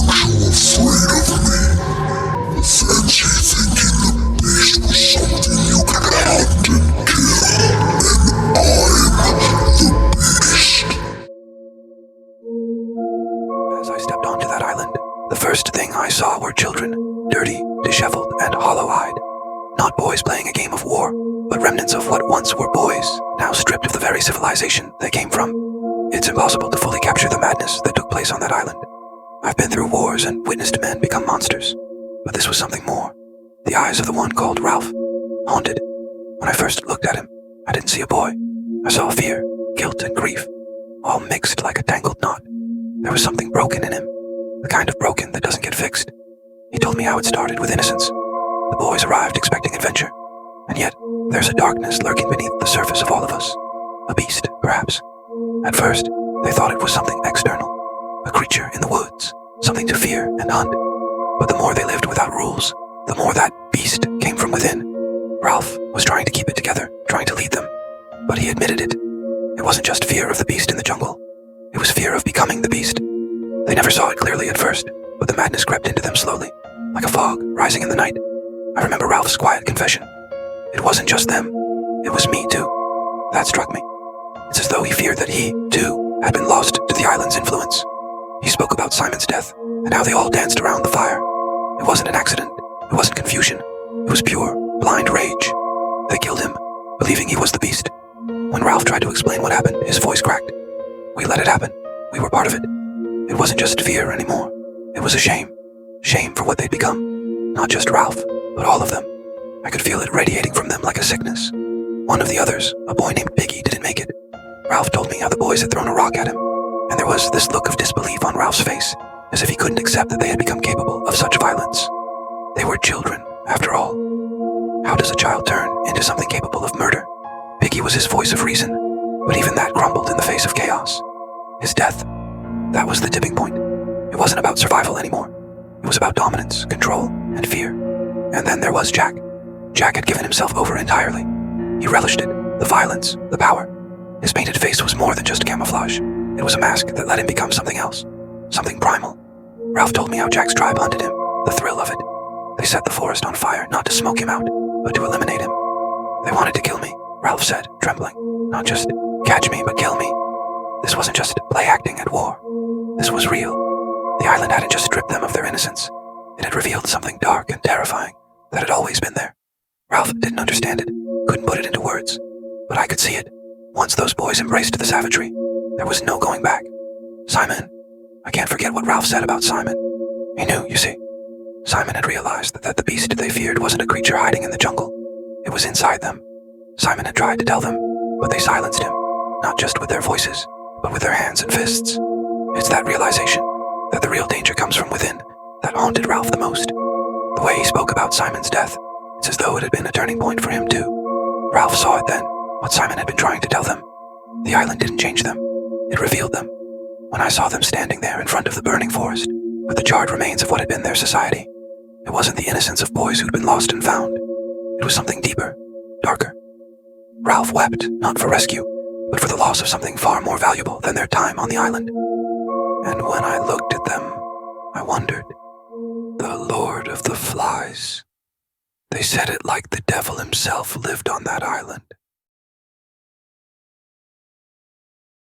you afraid of me? Fancy thinking the beast was something you could hunt and kill, and I'm the beast. As I stepped onto that island, the first thing I saw were children, dirty, disheveled, and hollow-eyed. Not boys playing a game of war, but remnants of what once were boys, now stripped of the very civilization they came from. It's impossible to fully capture the madness that took place on that island. I've been through wars and witnessed men become monsters, but this was something more. The eyes of the one called Ralph, haunted. When I first looked at him, I didn't see a boy. I saw fear, guilt, and grief, all mixed like a tangled knot. There was something broken in him, the kind of broken that doesn't get fixed. He told me how it started with innocence. The boys arrived expecting adventure, and yet there's a darkness lurking beneath the surface of all of us. A beast, perhaps. At first, they thought it was something external, a creature in the woods, something to fear and hunt. But the more they lived without rules, the more that beast came from within. Ralph was trying to keep it together, trying to lead them, but he admitted it. It wasn't just fear of the beast in the jungle. It was fear of becoming the beast. They never saw it clearly at first, but the madness crept into them slowly, like a fog rising in the night. I remember Ralph's quiet confession. It wasn't just them. It was me, too. That struck me. It's as though he feared that he, too, had been lost to the island's influence. He spoke about Simon's death and how they all danced around the fire. It wasn't an accident. It wasn't confusion. It was pure, blind rage. They killed him, believing he was the beast. When Ralph tried to explain what happened, his voice cracked. We let it happen. We were part of it. It wasn't just fear anymore. It was a shame. Shame for what they'd become. Not just Ralph, but all of them. I could feel it radiating from them like a sickness. One of the others, a boy named Piggy, didn't make it. Ralph told me how the boys had thrown a rock at him, and there was this look of disbelief on Ralph's face, as if he couldn't accept that they had become capable of such violence. They were children, after all. How does a child turn into something capable of murder? Piggy was his voice of reason, but even that crumbled in the face of chaos. His death, that was the tipping point. It wasn't about survival anymore. It was about dominance, control, and fear. And then there was Jack. Jack had given himself over entirely. He relished it, the violence, the power. His painted face was more than just camouflage. It was a mask that let him become something else, something primal. Ralph told me how Jack's tribe hunted him, the thrill of it. They set the forest on fire, not to smoke him out, but to eliminate him. They wanted to kill me, Ralph said, trembling. Not just catch me, but kill me. This wasn't just play acting at war. This was real. The island hadn't just stripped them of their innocence. It had revealed something dark and terrifying that had always been there. Ralph didn't understand it, couldn't put it into words, but I could see it. Once those boys embraced the savagery, there was no going back. Simon. I can't forget what Ralph said about Simon. He knew, you see. Simon had realized that the beast they feared wasn't a creature hiding in the jungle. It was inside them. Simon had tried to tell them, but they silenced him, not just with their voices, but with their hands and fists. It's that realization, that the real danger comes from within, that haunted Ralph the most. The way he spoke about Simon's death, it's as though it had been a turning point for him too. Ralph saw it then, what Simon had been trying to tell them. The island didn't change them, it revealed them. When I saw them standing there in front of the burning forest, with the charred remains of what had been their society, it wasn't the innocence of boys who'd been lost and found. It was something deeper, darker. Ralph wept, not for rescue, but for the loss of something far more valuable than their time on the island. And when I looked at them, I wondered. The Lord of the Flies. They said it like the devil himself lived on that island.